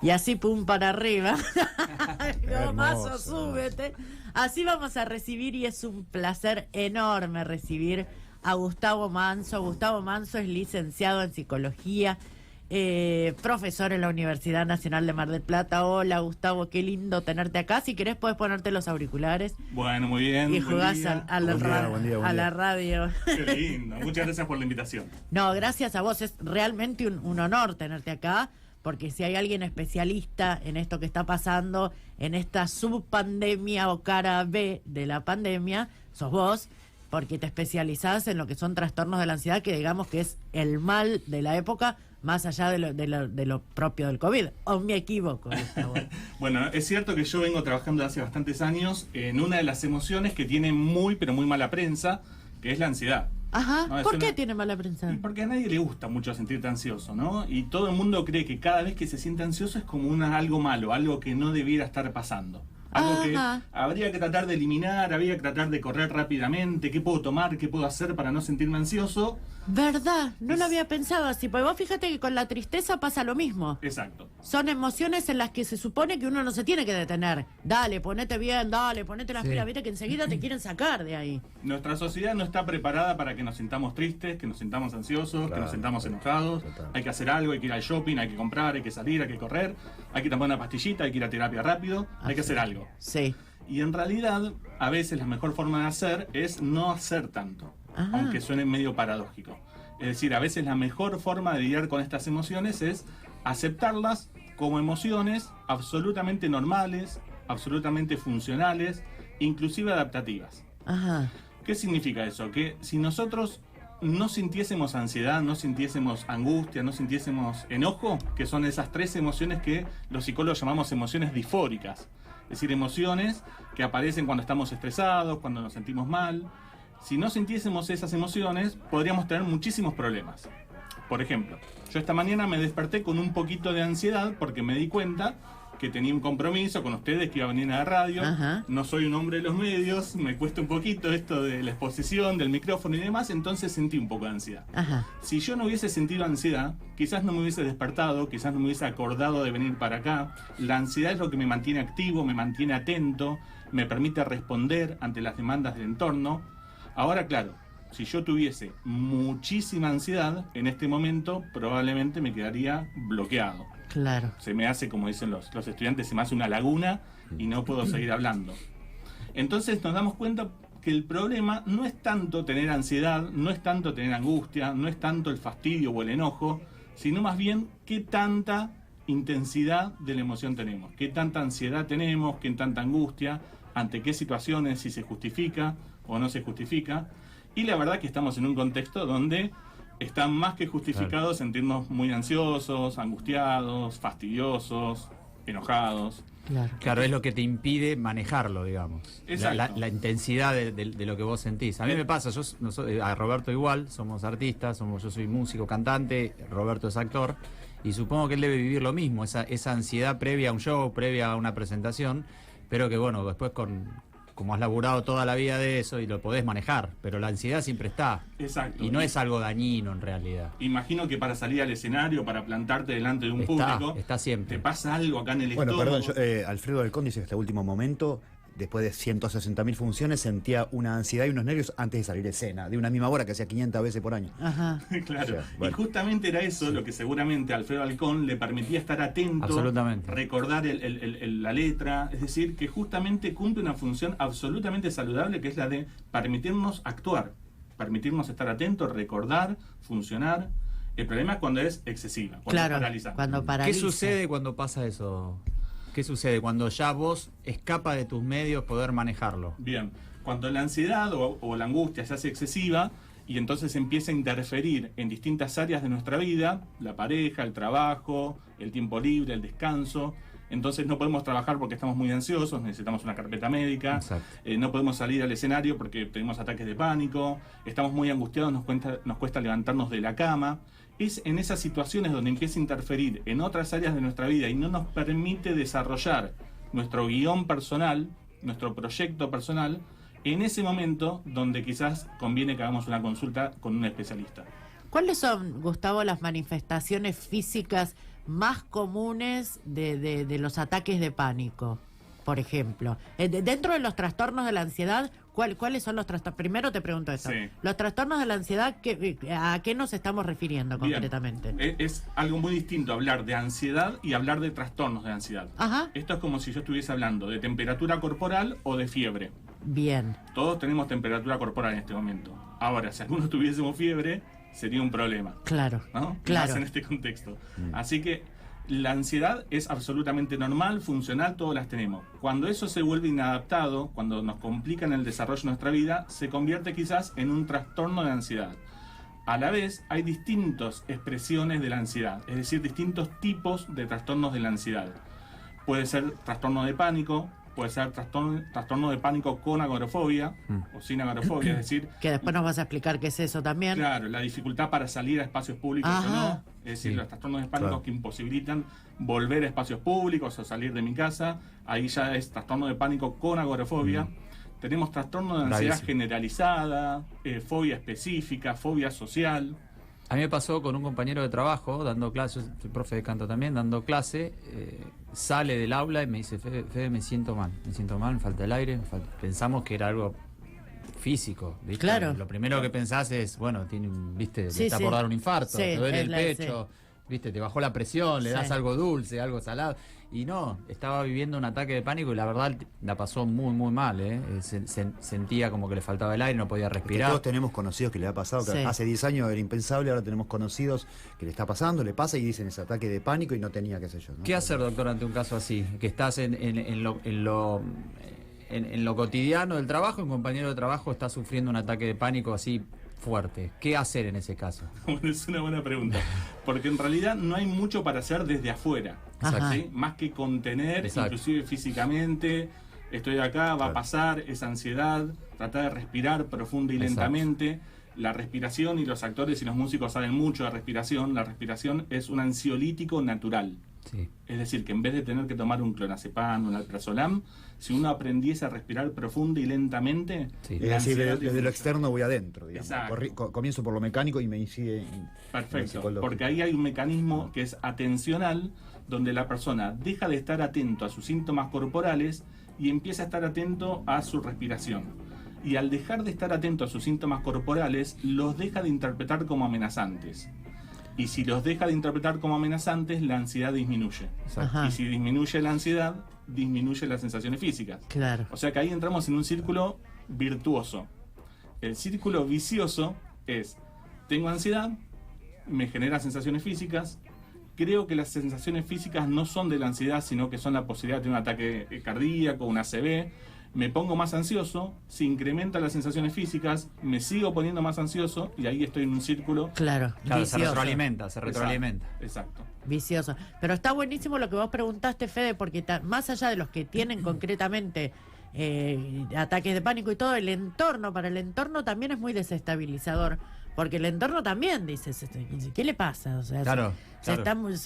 Y así pum para arriba. Gomazo, Hermoso. súbete. Así vamos a recibir, y es un placer enorme recibir a Gustavo Manso. Gustavo Manso es licenciado en psicología, profesor en la Universidad Nacional de Mar del Plata. Hola Gustavo, qué lindo tenerte acá. Si querés podés ponerte los auriculares Bueno, muy bien. y buen jugás día. a la radio. Qué lindo. Muchas gracias por la invitación. No, gracias a vos. Es realmente un honor tenerte acá, porque si hay alguien especialista en esto que está pasando, en esta subpandemia o cara B de la pandemia, sos vos, porque te especializás en lo que son trastornos de la ansiedad, que digamos que es el mal de la época, más allá de lo propio del COVID. ¿O me equivoco, Gustavo? Bueno, es cierto que yo vengo trabajando hace bastantes años en una de las emociones que tiene muy, pero muy mala prensa, que es la ansiedad. Ajá, No, es ¿por qué una- tiene mala prensa? Y porque a nadie le gusta mucho sentirte ansioso, ¿no? Y todo el mundo cree que cada vez que se siente ansioso es como algo malo, algo que no debiera estar pasando. Algo que Ajá. habría que tratar de eliminar, habría que tratar de correr rápidamente. ¿Qué puedo tomar? ¿Qué puedo hacer para no sentirme ansioso? ¿Verdad? No lo había pensado así, porque vos fíjate que con la tristeza pasa lo mismo. Exacto. Son emociones en las que se supone que uno no se tiene que detener. Dale, ponete bien, dale, ponete las pilas, viste que enseguida te quieren sacar de ahí. Nuestra sociedad no está preparada para que nos sintamos tristes, que nos sintamos ansiosos, que nos sintamos enojados. total. Hay que hacer algo, hay que ir al shopping, hay que comprar, hay que salir, hay que correr, hay que tomar una pastillita, hay que ir a terapia rápido, hay que hacer algo. Sí. Y en realidad, a veces la mejor forma de hacer es no hacer tanto, Ajá. aunque suene medio paradójico. Es decir, a veces la mejor forma de lidiar con estas emociones es aceptarlas como emociones absolutamente normales, absolutamente funcionales, inclusive adaptativas. Ajá. ¿Qué significa eso? Que si nosotros no sintiésemos ansiedad, no sintiésemos angustia, no sintiésemos enojo, que son esas tres emociones que los psicólogos llamamos emociones disfóricas, es decir, emociones que aparecen cuando estamos estresados, cuando nos sentimos mal. Si no sintiésemos esas emociones, podríamos tener muchísimos problemas. Por ejemplo, yo esta mañana me desperté con un poquito de ansiedad porque me di cuenta que tenía un compromiso con ustedes, que iba a venir a la radio. Ajá. No soy un hombre de los medios, me cuesta un poquito esto de la exposición, del micrófono y demás, entonces sentí un poco de ansiedad. Ajá. Si yo no hubiese sentido ansiedad, quizás no me hubiese despertado, quizás no me hubiese acordado de venir para acá. La ansiedad es lo que me mantiene activo, me mantiene atento, me permite responder ante las demandas del entorno. Ahora, claro, si yo tuviese muchísima ansiedad, en este momento probablemente me quedaría bloqueado. Claro. Se me hace, como dicen los estudiantes, se me hace una laguna y no puedo seguir hablando. Entonces nos damos cuenta que el problema no es tanto tener ansiedad, no es tanto tener angustia, no es tanto el fastidio o el enojo, sino más bien qué tanta intensidad de la emoción tenemos, qué tanta ansiedad tenemos, qué tanta angustia, ante qué situaciones, si se justifica o no se justifica. Y la verdad que estamos en un contexto donde está más que justificado sentirnos muy ansiosos, angustiados, fastidiosos, enojados. Claro. Claro, es lo que te impide manejarlo, digamos. Exacto. La intensidad de lo que vos sentís. A mí me pasa, a Roberto igual, somos artistas, yo soy músico, cantante, Roberto es actor, y supongo que él debe vivir lo mismo, esa ansiedad previa a un show, previa a una presentación, pero que bueno, después como has laburado toda la vida de eso y lo podés manejar, pero la ansiedad siempre está. Exacto. Y no es algo dañino en realidad. Imagino que para salir al escenario, para plantarte delante de un público, Está siempre. te pasa algo acá en el Bueno, estómago. perdón, Alfredo Alcón dice que hasta el último momento, después de 160.000 funciones, sentía una ansiedad y unos nervios antes de salir de escena, de una misma hora que hacía 500 veces por año. Ajá. Claro. O sea, bueno. Y justamente era eso lo que seguramente a Alfredo Alcón le permitía estar atento, Absolutamente. recordar la letra, es decir, que justamente cumple una función absolutamente saludable, que es la de permitirnos actuar, permitirnos estar atentos, recordar, funcionar. El problema es cuando es excesiva, cuando Claro. es paralizante. Cuando ¿Qué paraliza. sucede cuando pasa eso? ¿Qué sucede cuando ya vos escapa de tus medios poder manejarlo? Bien, cuando la ansiedad o la angustia se hace excesiva y entonces empieza a interferir en distintas áreas de nuestra vida, la pareja, el trabajo, el tiempo libre, el descanso, entonces no podemos trabajar porque estamos muy ansiosos, necesitamos una carpeta médica, Exacto. no podemos salir al escenario porque tenemos ataques de pánico, estamos muy angustiados, nos cuesta levantarnos de la cama. Es en esas situaciones donde empieza a interferir en otras áreas de nuestra vida y no nos permite desarrollar nuestro guión personal, nuestro proyecto personal, en ese momento donde quizás conviene que hagamos una consulta con un especialista. ¿Cuáles son, Gustavo, las manifestaciones físicas más comunes de los ataques de pánico, por ejemplo? Dentro de los trastornos de la ansiedad, ¿cuáles son los trastornos? Primero te pregunto eso. Sí. Los trastornos de la ansiedad, ¿a qué nos estamos refiriendo Bien. concretamente? Es algo muy distinto hablar de ansiedad y hablar de trastornos de ansiedad. Ajá. Esto es como si yo estuviese hablando de temperatura corporal o de fiebre. Bien. Todos tenemos temperatura corporal en este momento. Ahora, si algunos tuviésemos fiebre, sería un problema, Claro. ¿no? Claro. Más en este contexto. Así que la ansiedad es absolutamente normal, funcional, todas las tenemos. Cuando eso se vuelve inadaptado, cuando nos complica en el desarrollo de nuestra vida, se convierte quizás en un trastorno de ansiedad. A la vez, hay distintas expresiones de la ansiedad, es decir, distintos tipos de trastornos de la ansiedad. Puede ser trastorno de pánico, puede ser trastorno de pánico con agorafobia o sin agorafobia, es decir, Que después nos vas a explicar qué es eso también. claro, la dificultad para salir a espacios públicos o Ajá. no, es decir, Sí. los trastornos de pánico Claro. que imposibilitan volver a espacios públicos o salir de mi casa, ahí ya es trastorno de pánico con agorafobia. Tenemos trastorno de ansiedad Gravísimo. generalizada, fobia específica, fobia social. A mí me pasó con un compañero de trabajo, dando clase, yo soy profe de canto también, dando clase, sale del aula y me dice, Fede, me siento mal, me falta el aire, pensamos que era algo físico, ¿viste? Claro. Lo primero que pensás es, bueno, viste, Sí, le está sí. por dar un infarto, Sí, te duele es el la- pecho, viste, te bajó la presión, le Sí. das algo dulce, algo salado. Y no, estaba viviendo un ataque de pánico y la verdad la pasó muy, muy mal, ¿eh? Sentía como que le faltaba el aire, no podía Que respirar. todos tenemos conocidos que le ha pasado, que Sí. hace 10 años era impensable, ahora tenemos conocidos que le está pasando, le pasa y dicen ese ataque de pánico y no tenía, qué sé yo. ¿no? ¿Qué hacer, doctor, ante un caso así? Que estás en lo cotidiano del trabajo, un compañero de trabajo está sufriendo un ataque de pánico así fuerte. ¿Qué hacer en ese caso? Bueno, es una buena pregunta, porque en realidad no hay mucho para hacer desde afuera, Ajá. ¿sí? Más que contener, Exacto. inclusive físicamente, estoy acá, va a Claro. pasar, esa ansiedad, tratar de respirar profunda y Exacto. lentamente. La respiración, y los actores y los músicos saben mucho de respiración, la respiración es un ansiolítico natural. Sí. Es decir, que en vez de tener que tomar un clonazepam, un alprazolam, si uno aprendiese a respirar profunda y lentamente, Sí. Es la decir, ansiedad desde lo disminuye. externo voy adentro, digamos. Exacto. Comienzo por lo mecánico y me sigue en lo Perfecto, psicológico. porque ahí hay un mecanismo que es atencional, donde la persona deja de estar atento a sus síntomas corporales y empieza a estar atento a su respiración. Y al dejar de estar atento a sus síntomas corporales, los deja de interpretar como amenazantes. Y si los deja de interpretar como amenazantes, la ansiedad disminuye. Exacto. Ajá. Y si disminuye la ansiedad, disminuye las sensaciones físicas. Claro. O sea que ahí entramos en un círculo virtuoso. El círculo vicioso es, tengo ansiedad, me genera sensaciones físicas, creo que las sensaciones físicas no son de la ansiedad, sino que son la posibilidad de tener un ataque cardíaco, un ACV, me pongo más ansioso, se incrementan las sensaciones físicas, me sigo poniendo más ansioso y ahí estoy en un círculo. Claro. Claro, se vicioso. retroalimenta. Exacto. Vicioso. Pero está buenísimo lo que vos preguntaste, Fede, porque más allá de los que tienen concretamente ataques de pánico y todo, el entorno, para el entorno también es muy desestabilizador. Porque el entorno también dice, ¿qué le pasa? O sea, Claro, se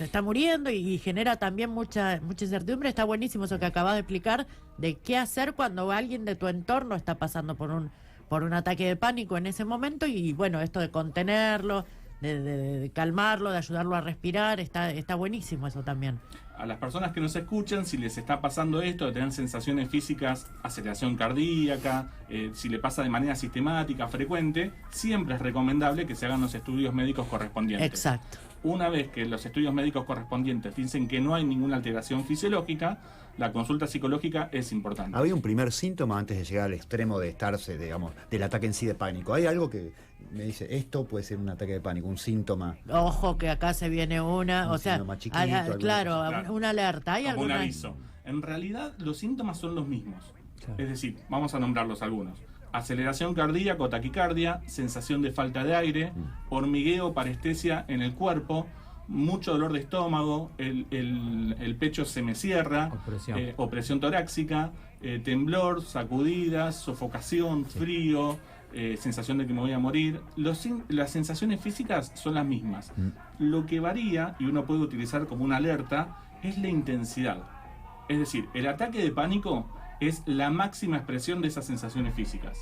está muriendo y genera también mucha incertidumbre. Está buenísimo eso que acabas de explicar de qué hacer cuando alguien de tu entorno está pasando por un ataque de pánico en ese momento y bueno, esto de contenerlo, de calmarlo, de ayudarlo a respirar, está buenísimo eso también. A las personas que nos escuchan, si les está pasando esto, de tener sensaciones físicas, aceleración cardíaca, si le pasa de manera sistemática, frecuente, siempre es recomendable que se hagan los estudios médicos correspondientes. Exacto. Una vez que los estudios médicos correspondientes dicen que no hay ninguna alteración fisiológica, la consulta psicológica es importante. Había un primer síntoma antes de llegar al extremo de estarse, digamos, del ataque en sí de pánico. Hay algo que me dice, esto puede ser un ataque de pánico, un síntoma. Ojo que acá se viene una, Un o sea, síntoma chiquito, alguna claro, cosa. Claro. una alerta. ¿Hay Como un alguna? aviso. En realidad, los síntomas son los mismos. Claro. Es decir, vamos a nombrarlos algunos. Aceleración cardíaca o taquicardia, sensación de falta de aire, hormigueo, parestesia en el cuerpo, mucho dolor de estómago, el pecho se me cierra, opresión torácica, temblor, sacudidas, sofocación, frío, sensación de que me voy a morir. Las sensaciones físicas son las mismas. Lo que varía, y uno puede utilizar como una alerta, es la intensidad. Es decir, el ataque de pánico es la máxima expresión de esas sensaciones físicas.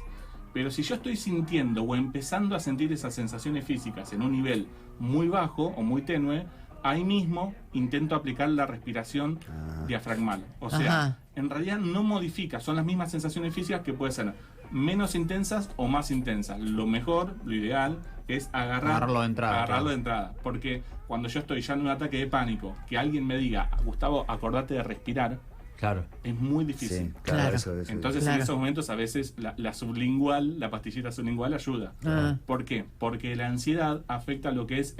Pero si yo estoy sintiendo o empezando a sentir esas sensaciones físicas en un nivel muy bajo o muy tenue, ahí mismo intento aplicar la respiración diafragmal. O sea, Ajá. en realidad no modifica, son las mismas sensaciones físicas que pueden ser menos intensas o más intensas. Lo mejor, lo ideal, es Agarrarlo de entrada, Agarrarlo claro. de entrada. Porque cuando yo estoy ya en un ataque de pánico, que alguien me diga, Gustavo, acordate de respirar, Claro. es muy difícil. Sí, claro, Claro. eso. Entonces Claro. en esos momentos a veces la sublingual, la pastillita sublingual ayuda. Ah. ¿Por qué? Porque la ansiedad afecta lo que es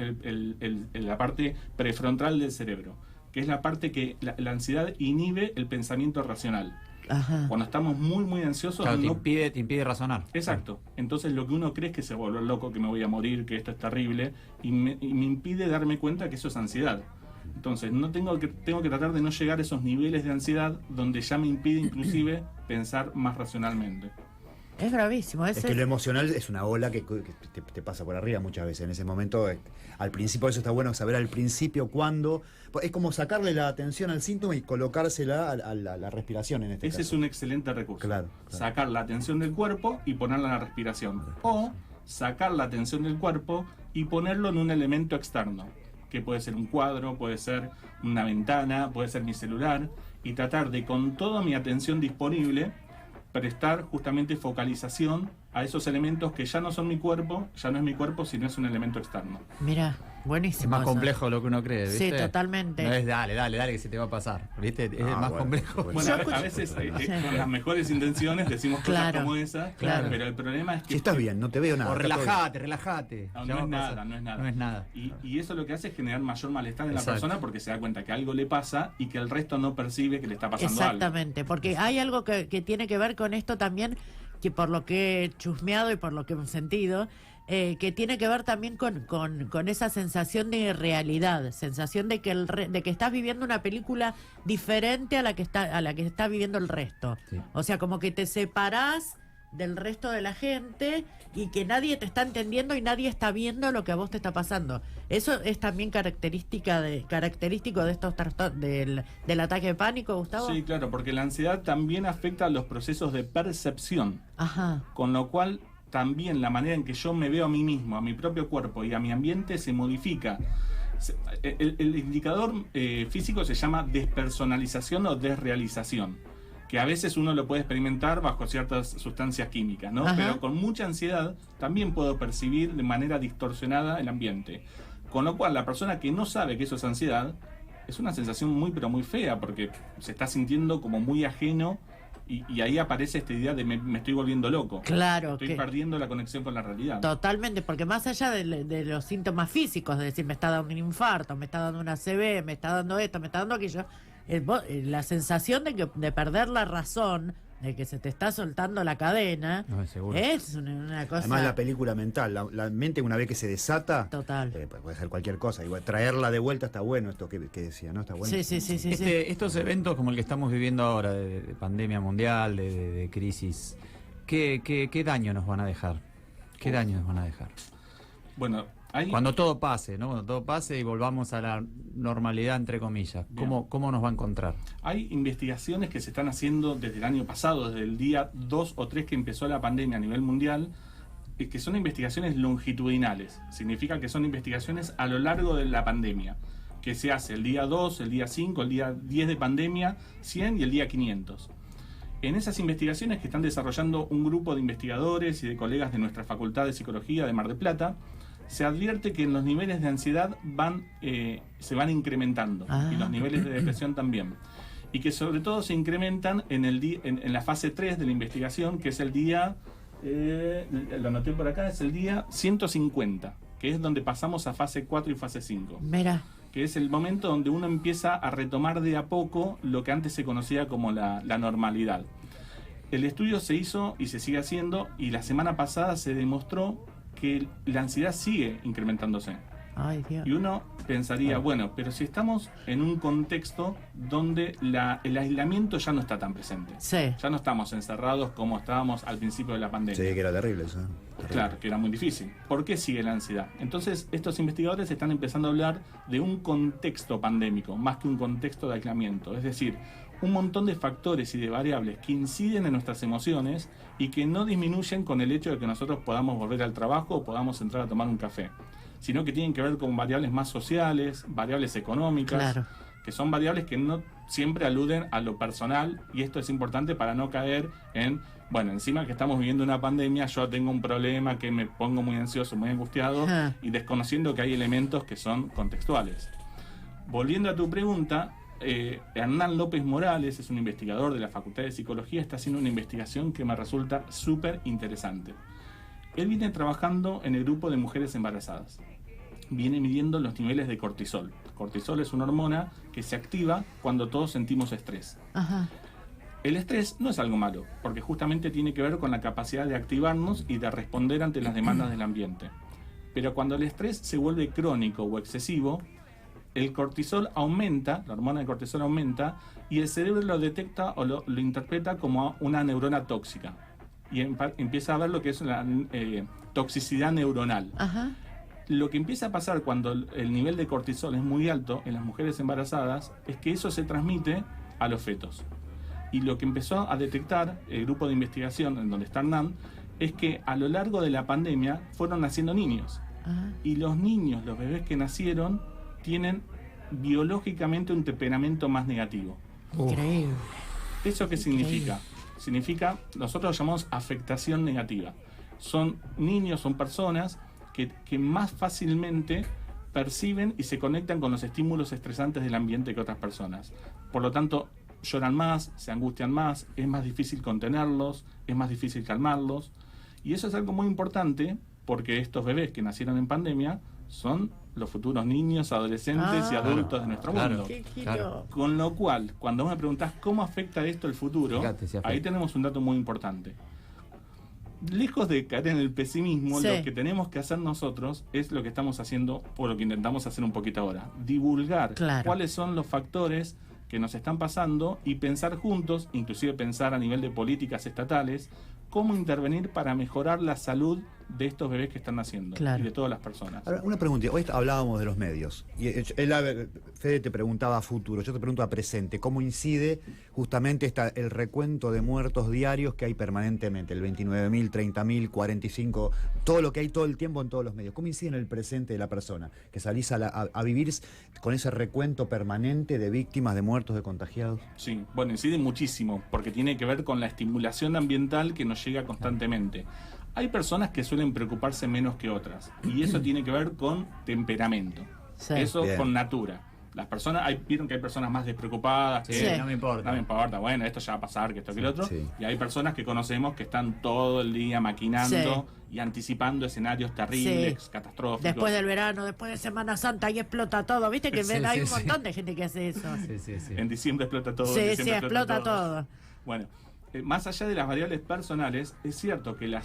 la parte prefrontal del cerebro, que es la parte que la ansiedad inhibe el pensamiento racional. Ajá. Cuando estamos muy muy ansiosos Claro, no. te impide razonar. Exacto. Entonces lo que uno cree es que se vuelve loco, que me voy a morir, que esto es terrible, y me impide darme cuenta que eso es ansiedad. Entonces tengo que tratar de no llegar a esos niveles de ansiedad donde ya me impide inclusive pensar más racionalmente. Es bravísimo. Es que lo emocional es una ola que te pasa por arriba muchas veces. En ese momento, al principio, eso está bueno saber al principio cuándo. Es como sacarle la atención al síntoma y colocársela a la respiración en este Ese caso. es un excelente recurso. Claro. Sacar la atención del cuerpo y ponerla en la respiración. O sacar la atención del cuerpo y ponerlo en un elemento externo, que puede ser un cuadro, puede ser una ventana, puede ser mi celular, y tratar de, con toda mi atención disponible, prestar justamente focalización a esos elementos que ya no son mi cuerpo, ya no es mi cuerpo, sino es un elemento externo. Mira, buenísimo. Es más eso. complejo de lo que uno cree, ¿viste? Sí, totalmente. No es dale que se te va a pasar, ¿viste? Es Ah, más bueno, complejo. bueno. Bueno, Yo a escucho- veces Sí. con las mejores intenciones decimos Claro, cosas como esa, claro. pero el problema es que... Si estás bien, no te veo nada. O está todo bien. relájate. No, Ya no va es a nada, pasar. no es nada. No es nada. Y eso lo que hace es generar mayor malestar en Exacto. la persona porque se da cuenta que algo le pasa y que el resto no percibe que le está pasando algo. Exactamente, porque hay algo que tiene que ver con esto también, que por lo que he chusmeado y por lo que he sentido, que tiene que ver también con esa sensación de irrealidad, sensación de que de que estás viviendo una película diferente a la que está viviendo el resto. Sí. O sea, como que te separás del resto de la gente y que nadie te está entendiendo y nadie está viendo lo que a vos te está pasando. Eso es también característico de estos trastornos del ataque de pánico, Gustavo. Sí, claro, porque la ansiedad también afecta a los procesos de percepción, Ajá. con lo cual también la manera en que yo me veo a mí mismo, a mi propio cuerpo y a mi ambiente se modifica. El indicador físico se llama despersonalización o desrealización, que a veces uno lo puede experimentar bajo ciertas sustancias químicas, ¿no? Ajá. Pero con mucha ansiedad también puedo percibir de manera distorsionada el ambiente. Con lo cual, la persona que no sabe que eso es ansiedad, es una sensación muy pero muy fea, porque se está sintiendo como muy ajeno y ahí aparece esta idea de me estoy volviendo loco. Claro, Estoy que perdiendo la conexión con la realidad. totalmente, porque más allá de los síntomas físicos, de decir me está dando un infarto, me está dando una ACV, me está dando esto, me está dando aquello, la sensación de perder la razón, de que se te está soltando la cadena, No, seguro. es una cosa Además, la película mental, la mente una vez que se desata, total. puede ser cualquier cosa. Igual, traerla de vuelta está bueno, esto que decía, ¿no? Está bueno. Sí. Estos eventos como el que estamos viviendo ahora, de pandemia mundial, de crisis, ¿qué daño nos van a dejar? ¿Qué daño nos van a dejar? Bueno, hay... Cuando todo pase, ¿no? Cuando todo pase y volvamos a la normalidad, entre comillas, ¿cómo nos va a encontrar? Hay investigaciones que se están haciendo desde el año pasado, desde el día 2 o 3 que empezó la pandemia a nivel mundial, que son investigaciones longitudinales. Significa que son investigaciones a lo largo de la pandemia, que se hace el día 2, el día 5, el día 10 de pandemia, 100 y el día 500. En esas investigaciones que están desarrollando un grupo de investigadores y de colegas de nuestra Facultad de Psicología de Mar del Plata, se advierte que los niveles de ansiedad se van incrementando y los niveles de depresión también. Y que sobre todo se incrementan en la fase 3 de la investigación, que es el día, lo anoté por acá, es el día 150, que es donde pasamos a fase 4 y fase 5. Mira, Que es el momento donde uno empieza a retomar de a poco lo que antes se conocía como la normalidad. El estudio se hizo y se sigue haciendo, y la semana pasada se demostró que la ansiedad sigue incrementándose. ay Dios. Y uno pensaría, bueno, pero si estamos en un contexto donde el aislamiento ya no está tan presente. Sí. Ya no estamos encerrados como estábamos al principio de la pandemia. Sí, que era terrible eso. Terrible. Claro, que era muy difícil. ¿Por qué sigue la ansiedad? Entonces, estos investigadores están empezando a hablar de un contexto pandémico, más que un contexto de aislamiento. Es decir, un montón de factores y de variables que inciden en nuestras emociones y que no disminuyen con el hecho de que nosotros podamos volver al trabajo o podamos entrar a tomar un café. sino que tienen que ver con variables más sociales, variables económicas, Claro. que son variables que no siempre aluden a lo personal, y esto es importante para no caer en, bueno, encima que estamos viviendo una pandemia, yo tengo un problema que me pongo muy ansioso, muy angustiado, Ajá. y desconociendo que hay elementos que son contextuales. Volviendo a tu pregunta, Hernán López Morales es un investigador de la Facultad de Psicología, está haciendo una investigación que me resulta súper interesante. Él viene trabajando en el grupo de mujeres embarazadas. Viene midiendo los niveles de cortisol. Cortisol es una hormona que se activa cuando todos sentimos estrés. Ajá. El estrés no es algo malo, porque justamente tiene que ver con la capacidad de activarnos y de responder ante las demandas del ambiente. Pero cuando el estrés se vuelve crónico o excesivo, el cortisol aumenta, la hormona de cortisol aumenta, y el cerebro lo detecta o lo interpreta como una neurona tóxica. Y empieza a ver lo que es la toxicidad neuronal. Ajá. Lo que empieza a pasar cuando el nivel de cortisol es muy alto en las mujeres embarazadas es que eso se transmite a los fetos. Y lo que empezó a detectar el grupo de investigación en donde está Hernán es que a lo largo de la pandemia fueron naciendo niños. Ajá. Y los niños, los bebés que nacieron, tienen biológicamente un temperamento más negativo. Increíble. ¿Eso qué significa? Significa, nosotros lo llamamos afectación negativa. Son niños, son personas que más fácilmente perciben y se conectan con los estímulos estresantes del ambiente que otras personas. Por lo tanto, lloran más, se angustian más, es más difícil contenerlos, es más difícil calmarlos. Y eso es algo muy importante porque estos bebés que nacieron en pandemia son los futuros niños, adolescentes y adultos de nuestro mundo. Qué Claro. Con lo cual, cuando vos me preguntás cómo afecta esto el futuro, Fíjate, si afecta. ahí tenemos un dato muy importante. Lejos de caer en el pesimismo, Sí. lo que tenemos que hacer nosotros es lo que estamos haciendo, o lo que intentamos hacer un poquito ahora. Divulgar Claro. cuáles son los factores que nos están pasando y pensar juntos, inclusive pensar a nivel de políticas estatales, cómo intervenir para mejorar la salud de estos bebés que están naciendo Claro. y de todas las personas. Ahora, una pregunta. Hoy hablábamos de los medios. Y Fede te preguntaba a futuro, yo te pregunto a presente. ¿Cómo incide justamente el recuento de muertos diarios que hay permanentemente? El 29.000, 30.000, 45, todo lo que hay todo el tiempo en todos los medios. ¿Cómo incide en el presente de la persona? Que salís a vivir con ese recuento permanente de víctimas, de muertos, de contagiados. Sí, bueno, incide muchísimo, porque tiene que ver con la estimulación ambiental que nos llega constantemente. Hay personas que suelen preocuparse menos que otras, y eso tiene que ver con temperamento. Sí. Eso Bien. con natura. Las personas, vieron que hay personas más despreocupadas, que Sí, Sí. no me importa. no me importa, bueno, esto ya va a pasar, que esto que el otro. Sí. Y hay personas que conocemos que están todo el día maquinando y anticipando escenarios terribles, Sí. catastróficos. Después del verano, después de Semana Santa, ahí explota todo. ¿Viste que Sí, hay sí, un sí. montón de gente que hace eso? Sí, sí, sí. En diciembre explota todo. en Sí, sí, diciembre explota todo. Bueno, más allá de las variables personales, es cierto que la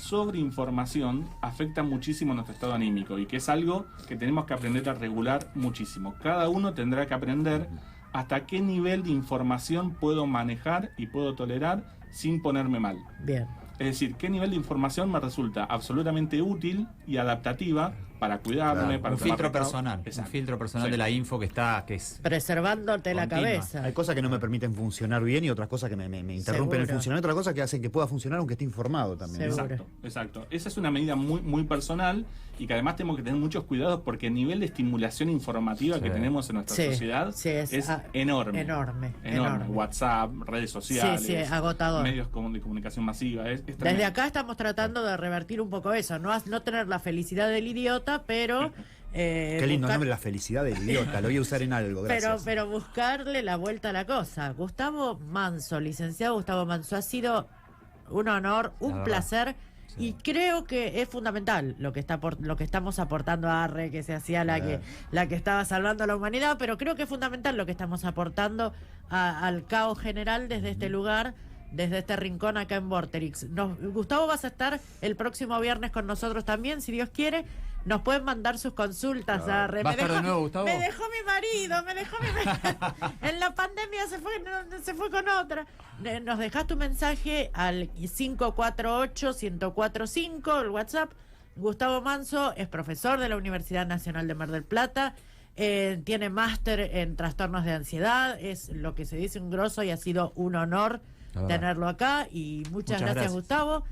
sobreinformación afecta muchísimo nuestro estado anímico y que es algo que tenemos que aprender a regular muchísimo. Cada uno tendrá que aprender hasta qué nivel de información puedo manejar y puedo tolerar sin ponerme mal. Bien. Es decir, qué nivel de información me resulta absolutamente útil y adaptativa para cuidarme, Claro. para Un tomar filtro recaudos. personal. Un Exacto. filtro personal Sí. de la info que es Preservándote la Continua. cabeza. Hay cosas que no me permiten funcionar bien y otras cosas que me interrumpen el Seguro. funcionamiento, otras cosas que hacen que pueda funcionar aunque esté informado también. ¿no? Seguro. Exacto, exacto. Esa es una medida muy, muy personal y que además tenemos que tener muchos cuidados porque el nivel de estimulación informativa que Sí. tenemos en nuestra Sí, sociedad sí, es enorme. enorme, Enorme. enorme. WhatsApp, redes sociales, Sí, agotador. medios de comunicación masiva. Es Desde tremendo. acá estamos tratando de revertir un poco eso, no tener la felicidad del idiota, pero Qué lindo buscar- nombre, la felicidad del idiota. Lo voy a usar en algo, gracias. pero buscarle la vuelta a la cosa. Gustavo Manso, licenciado Gustavo Manso, ha sido un honor, un verdad. placer. Sí. Y creo que es fundamental lo que estamos aportando a Arre, que se hacía la que estaba salvando a la humanidad, pero creo que es fundamental lo que estamos aportando al caos general desde este lugar, desde este rincón acá en Vorterix. Gustavo, vas a estar el próximo viernes con nosotros también, si Dios quiere. Nos pueden mandar sus consultas a Arre. ¿Va a estar de nuevo, Gustavo? Me dejó mi marido. En la pandemia se fue con otra. Nos dejás tu mensaje al 548-1045, el WhatsApp. Gustavo Manso es profesor de la Universidad Nacional de Mar del Plata. Tiene máster en trastornos de ansiedad. Es lo que se dice un grosso y ha sido un honor La verdad. tenerlo acá. Y muchas gracias, gracias. Gustavo.